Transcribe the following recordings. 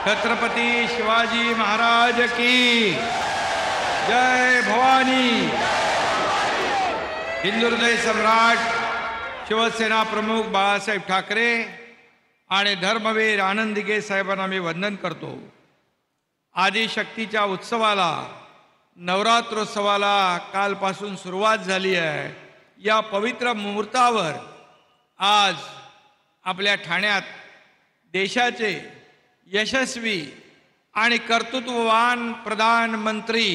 छत्रपती शिवाजी महाराज की जय भवानी। हिंदुहृदय सम्राट शिवसेना प्रमुख बाळासाहेब ठाकरे आणि धर्मवीर आनंद दिघे साहेबांना मी वंदन करतो। आदिशक्तीच्या उत्सवाला, नवरात्रोत्सवाला कालपासून सुरुवात झाली आहे। या पवित्र मुहूर्तावर आज आपल्या ठाण्यात देशाचे यशस्वी आणि कर्तृत्ववान प्रधानमंत्री,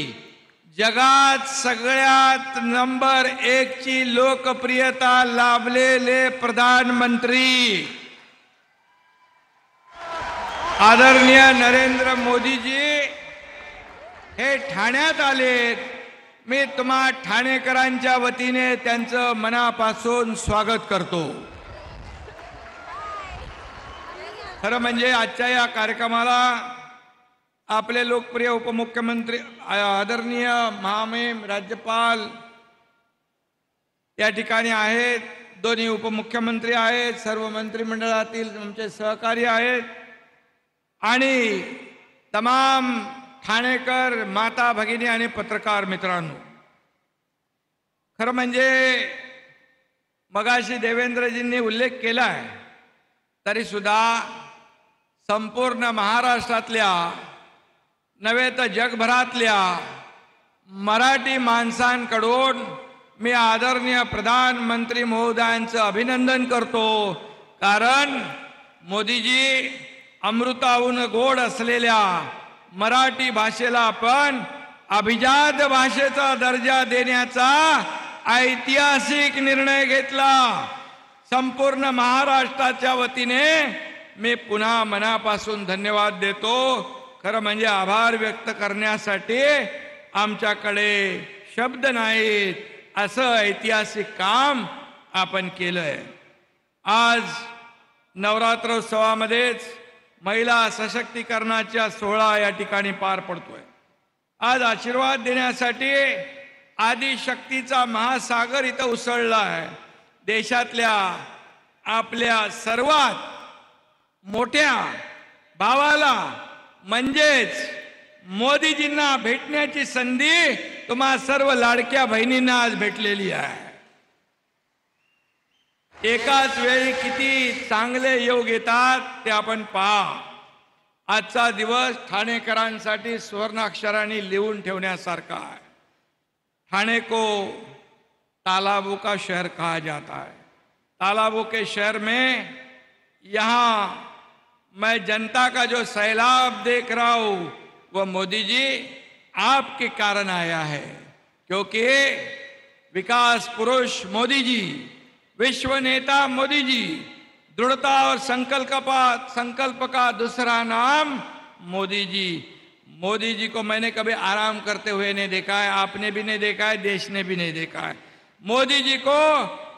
जगात सगळ्यात नंबर 1 ची लोकप्रियता लाभलेले प्रधानमंत्री आदरणीय नरेंद्र मोदीजी हे ठाण्यात आलेत। मी तुम्हा ठाणेकरांच्या वतीने त्यांचं मनापासून स्वागत करतो। खरं म्हणजे आजच्या या कार्यक्रमाला आपले लोकप्रिय उपमुख्यमंत्री आदरणीय महामहिम राज्यपाल या ठिकाणी आहेत, दोन्ही उपमुख्यमंत्री आहेत, सर्व मंत्रिमंडळातील आमचे सहकारी आहेत आणि तमाम ठाणेकर माता भगिनी आणि पत्रकार मित्रांनो, खरं म्हणजे मगाशी देवेंद्रजींनी उल्लेख केला आहे तरी सुद्धा संपूर्ण महाराष्ट्रातल्या नव्हे तर जगभरातल्या मराठी माणसांकडून मी आदरणीय प्रधानमंत्री महोदयांचं अभिनंदन करतो। कारण मोदीजी अमृताहून गोड असलेल्या मराठी भाषेला आपण अभिजात भाषेचा दर्जा देण्याचा ऐतिहासिक निर्णय घेतला। संपूर्ण महाराष्ट्राच्या वतीने मी पुन्हा मनापासून धन्यवाद देतो। खरं म्हणजे आभार व्यक्त करण्यासाठी आमच्याकडे शब्द नाहीत, असं ऐतिहासिक काम आपण केलंय। आज नवरात्रोत्सवामध्येच महिला सशक्तीकरणाचा सोहळा या ठिकाणी पार पडतोय। आज आशीर्वाद देण्यासाठी आदिशक्तीचा महासागर इथं उसळला आहे। देशातल्या आपल्या सर्वात मोठ्या भावाला म्हणजेच मोदीजींना भेटण्याची संधी तुम्हा सर्व लाडक्या बहिणींना आज भेटलेली आहे। एकाच वेळी किती चांगले योग येतात ते आपण पहा। आजचा दिवस ठाणेकरांसाठी स्वर्णाक्षरांनी लिहून ठेवण्यासारखा आहे। ठाणे को तालाबों का शहर कहा जाता है। तालाबों के शहर में यहाँ मैं जनता का जो सैलाब देख रहा हूँ वह मोदी जी आपके कारण आया है, क्योंकि विकास पुरुष मोदी जी, विश्व नेता मोदी जी, दृढ़ता और संकल्प का दूसरा नाम मोदी जी। मोदी जी को मैंने कभी आराम करते हुए नहीं देखा है, आपने भी नहीं देखा है, देश ने भी नहीं देखा है। मोदी जी को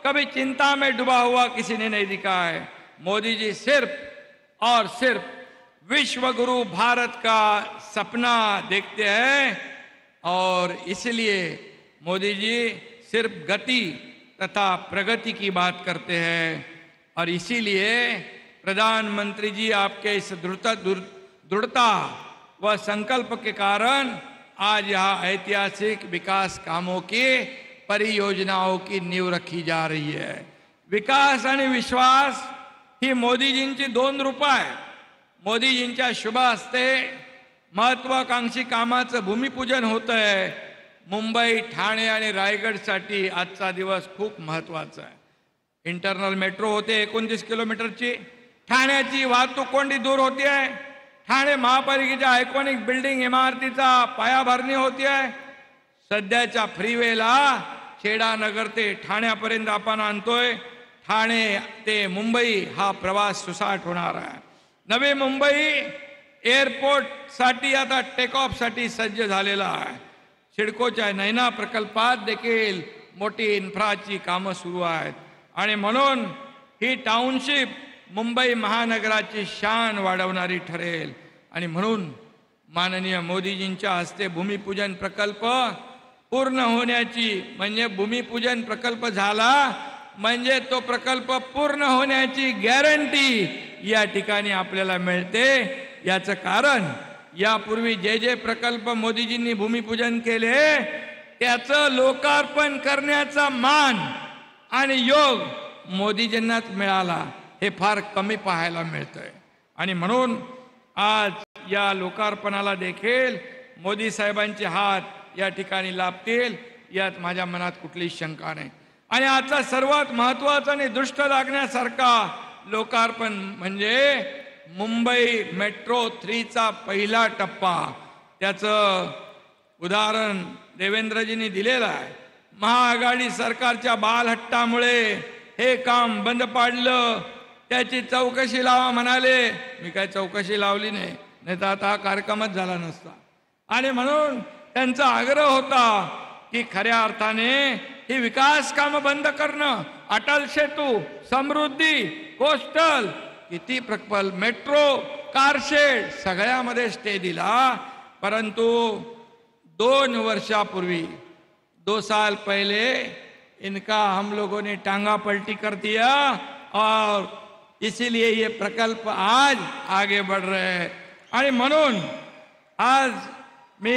कभी चिंता में डूबा हुआ किसी ने नहीं दिखा है। मोदी जी सिर्फ और सिर्फ विश्व गुरु भारत का सपना देखते हैं और इसलिए मोदी जी सिर्फ गति तथा प्रगति की बात करते हैं। और इसीलिए प्रधानमंत्री जी आपके इस दृढ़ता व संकल्प के कारण आज यहाँ ऐतिहासिक विकास कामों की परियोजनाओं की नींव रखी जा रही है। विकास आणि विश्वास ही मोदीजींची दोन रूपं आहेत। मोदीजींच्या शुभ हस्ते महत्वाकांक्षी कामाचं भूमिपूजन होत आहे। मुंबई, ठाणे आणि रायगडसाठी आजचा दिवस खूप महत्त्वाचा आहे। इंटरनल मेट्रो होते 29 किलोमीटरची, ठाण्याची वाहतूक कोंडी दूर होती आहे। ठाणे महापालिकेच्या आयकॉनिक बिल्डिंग इमारतीचा पायाभरणी होती आहे। सध्याच्या फ्रीवेला खेडानगर ते ठाण्यापर्यंत आपण आणतोय। ठाणे ते मुंबई हा प्रवास सुसाट होणार आहे। नवी मुंबई एअरपोर्ट साठी आता टेक ऑफ साठी सज्ज झालेला आहे। सिडकोच्या नैना प्रकल्पात देखील मोठी इन्फ्राची कामं सुरू आहेत आणि म्हणून ही टाउनशिप मुंबई महानगराची शान वाढवणारी ठरेल। आणि म्हणून माननीय मोदीजींच्या हस्ते भूमिपूजन प्रकल्प पूर्ण होण्याची, म्हणजे भूमिपूजन प्रकल्प झाला म्हणजे तो प्रकल्प पूर्ण होण्याची गॅरंटी या ठिकाणी आपल्याला मिळते। याचं कारण यापूर्वी जे जे प्रकल्प मोदीजींनी भूमिपूजन केले त्याचं लोकार्पण करण्याचा मान आणि योग मोदीजींनाच मिळाला, हे फार कमी पाहायला मिळतंय. आणि म्हणून आज या लोकार्पणाला देखील मोदी साहेबांचे हात या ठिकाणी लाभतील यात माझ्या मनात कुठलीही शंका नाही. आणि आजचा सर्वात महत्त्वाचा आणि दृष्ट लागण्यासारखा लोकार्पण म्हणजे मुंबई मेट्रो 3चा पहिला टप्पा. त्याचं उदाहरण देवेंद्रजींनी दिलेलं आहे. महाआघाडी सरकारच्या बालहट्टामुळे हे काम बंद पाडलं, त्याची चौकशी लावा म्हणाले. मी काय चौकशी लावली नाही, नाही तर आता हा कार्यक्रमच झाला नसता. आणि म्हणून त्यांचा आग्रह होता की खऱ्या अर्थाने ही विकास कामं बंद करणं, अटल सेतू, समृद्धी, कोस्टल, किती प्रकल्प, मेट्रो, कारशेड सगळ्यामध्ये स्टे दिला. परंतु 2 वर्षापूर्वी 2 साल पहले इनका हम लोगों ने टांगा पलटी कर दिया और इसीलिए ये प्रकल्प आज आगे बढ़ रहे हैं. आणि म्हणून आज मी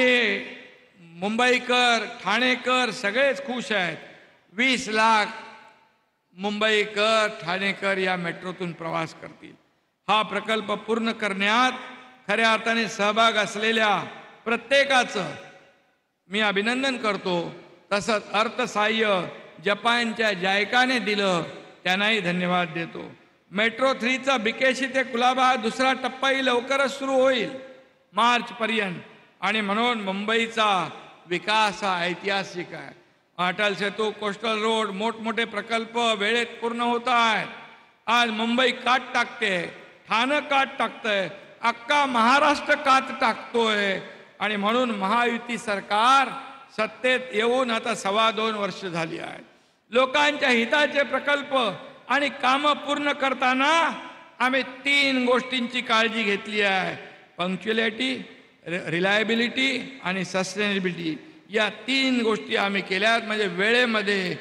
मुंबईकर, ठाणेकर सगळेच खुश आहेत. 20 लाख मुंबईकर, ठाणेकर या मेट्रोतून प्रवास करतील. हा प्रकल्प पूर्ण करण्यात खऱ्या अर्थाने सहभाग असलेल्या प्रत्येकाचं मी अभिनंदन करतो. तसंच अर्थसहाय्य जपानच्या जायकाने दिलं, त्यांनाही धन्यवाद देतो. मेट्रो 3चा बिकेशी ते कुलाबा दुसरा टप्पाही लवकरच सुरू होईल मार्चपर्यंत. आणि म्हणून मुंबईचा विकास हा ऐतिहासिक आहे. अटल सेतू, कोस्टल रोड, मोठमोठे प्रकल्प वेळेत पूर्ण होत आहेत. आज मुंबई काट टाकते, ठाणं काट टाकतंय, अख्खा महाराष्ट्र काट टाकतोय. आणि म्हणून महायुती सरकार सत्तेत येऊन आता 2.25 वर्ष झाली आहेत. लोकांच्या हिताचे प्रकल्प आणि कामं पूर्ण करताना आम्ही 3 गोष्टींची काळजी घेतली आहे. पंक्च्युअलिटी, रिलायबिलिटी आणि सस्टेनेबिलिटी. या 3 गोष्टी आम्ही केल्यात. म्हणजे वेळेमध्ये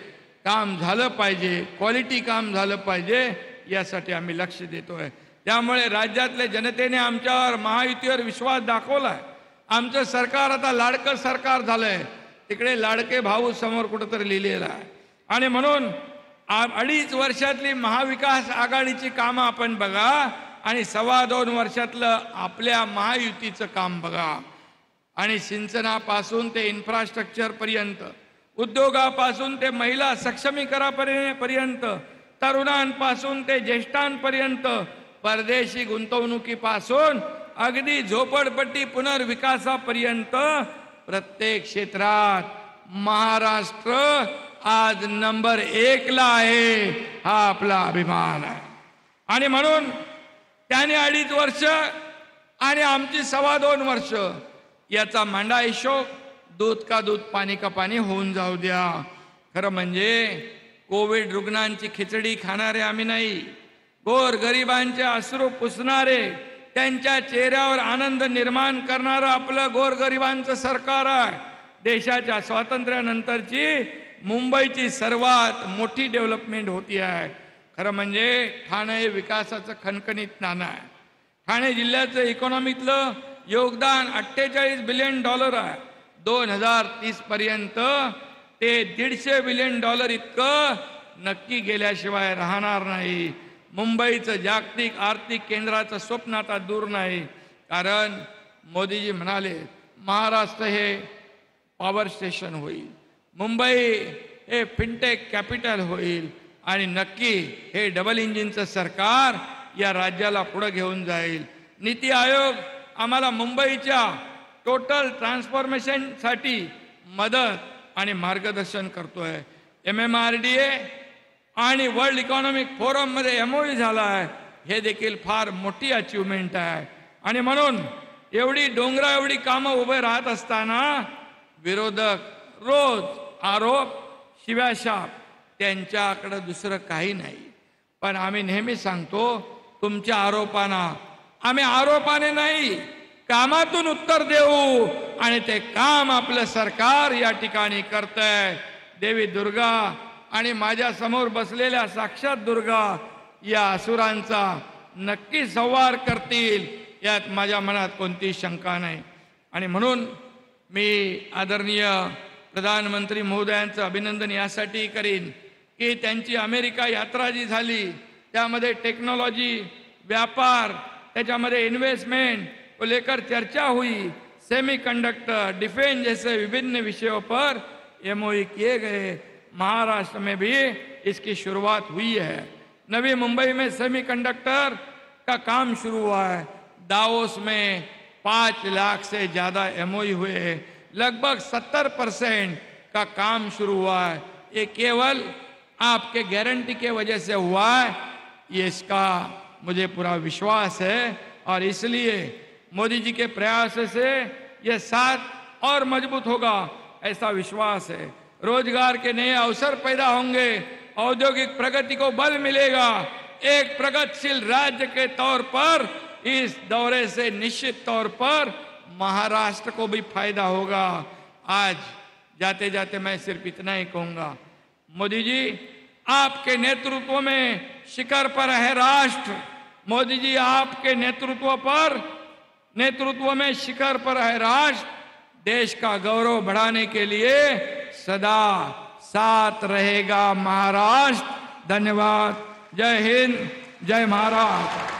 काम झालं पाहिजे, क्वालिटी काम झालं पाहिजे, यासाठी आम्ही लक्ष देतोय. त्यामुळे राज्यातल्या जनतेने आमच्यावर, महायुतीवर विश्वास दाखवला आहे. आमचं सरकार आता लाडकं सरकार झालंय. तिकडे लाडके भाऊ समोर कुठंतरी लिहिलेलं आहे. आणि म्हणून 2.5 वर्षातली महाविकास आघाडीची कामं आपण बघा आणि 2.25 वर्षातलं आपल्या महायुतीचं काम बघा. आणि सिंचनापासून ते इन्फ्रास्ट्रक्चर पर्यंत, उद्योगापासून ते महिला सक्षमीकरणापर्यंत, तरुणांपासून ते ज्येष्ठांपर्यंत, परदेशी गुंतवणुकीपासून अगदी झोपडपट्टी पुनर्विकासापर्यंत प्रत्येक क्षेत्रात महाराष्ट्र आज नंबर 1 ला आहे. हा आपला अभिमान आहे. आणि म्हणून त्याने 2.5 वर्ष आणि आमची 2.25 वर्ष याचा मांडा हिशोब दूध का दूध पाणी का पाणी होऊन जाऊ द्या. खरं म्हणजे कोविड रुग्णांची खिचडी खाणारे आम्ही नाही. गोरगरिबांचे अश्रू पुसणारे, त्यांच्या चेहऱ्यावर आनंद निर्माण करणारं आपलं गोरगरिबांचं सरकार आहे. देशाच्या स्वातंत्र्यानंतरची मुंबईची सर्वात मोठी डेव्हलपमेंट होती आहे. खरं म्हणजे ठाणे हे विकासाचं खणखणीत नाणं आहे. ठाणे जिल्ह्याचं इकॉनॉमीतलं योगदान $48 बिलियन आहे. 2030 पर्यंत ते $150 बिलियन इतकं नक्की गेल्याशिवाय राहणार नाही. मुंबईचं जागतिक आर्थिक केंद्राचं स्वप्न आता दूर नाही. कारण मोदीजी म्हणाले महाराष्ट्र हे पॉवर स्टेशन होईल, मुंबई हे फिनटेक कॅपिटल होईल आणि नक्की हे डबल इंजिनचं सरकार या राज्याला पुढे घेऊन जाईल. नीती आयोग आम्हाला मुंबईच्या टोटल ट्रान्सफॉर्मेशनसाठी मदत आणि मार्गदर्शन करतोय. MMRDA आणि वर्ल्ड इकॉनॉमिक फोरममध्ये MOU झाला आहे. हे देखील फार मोठी अचीवमेंट आहे. आणि म्हणून एवढी डोंगरा एवढी कामं उभे राहत असताना विरोधक रोज आरोप, शिव्याशाप, त्यांच्याकडे दुसरं काही नाही. पण आम्ही नेहमी सांगतो तुमच्या आरोपांना आम्ही आरोपाने नाही कामातून उत्तर देऊ. आणि ते काम आपलं सरकार या ठिकाणी करतंय. देवी दुर्गा आणि माझ्या समोर बसलेल्या साक्षात दुर्गा या असुरांचा नक्की संहार करतील यात माझ्या मनात कोणतीही शंका नाही. आणि म्हणून मी आदरणीय प्रधानमंत्री महोदयांचं अभिनंदन यासाठी करीन की त्यांची अमेरिका यात्रा जी झाली त्यामध्ये टेक्नोलॉजी, व्यापार, त्याच्यामध्ये इन्वेस्टमेंट को लेकर चर्चा हुई. सेमीकंडक्टर, डिफेंस जैसे विभिन्न विषयों पर एमओयू किए गए. महाराष्ट्र में भी इसकी शुरुआत हुई है. नवी मुंबई में सेमीकंडक्टर का काम शुरू हुआ है. दावोस में 5 लाख से ज़्यादा एमओयू हुए हैं. लगभग 70% का काम शुरू हुआ है. ये केवल आपके गारंटी के वजह से हुआ है, ये इसका मुझे पूरा विश्वास है. और इसलिए मोदी जी के प्रयास से ये साथ और मजबूत होगा ऐसा विश्वास है. रोजगार के नए अवसर पैदा होंगे, औद्योगिक प्रगति को बल मिलेगा. एक प्रगतिशील राज्य के तौर पर इस दौरे से निश्चित तौर पर महाराष्ट्र को भी फायदा होगा. आज जाते जाते मैं सिर्फ इतना ही कहूंगा, मोदी जी आपके नेतृत्व में शिखर पर है राष्ट्र. मोदी जी आपके नेतृत्व में शिखर पर है राष्ट्र. देश का गौरव बढ़ाने के लिए सदा साथ रहेगा महाराष्ट्र. धन्यवाद. जय हिंद, जय महाराष्ट्र.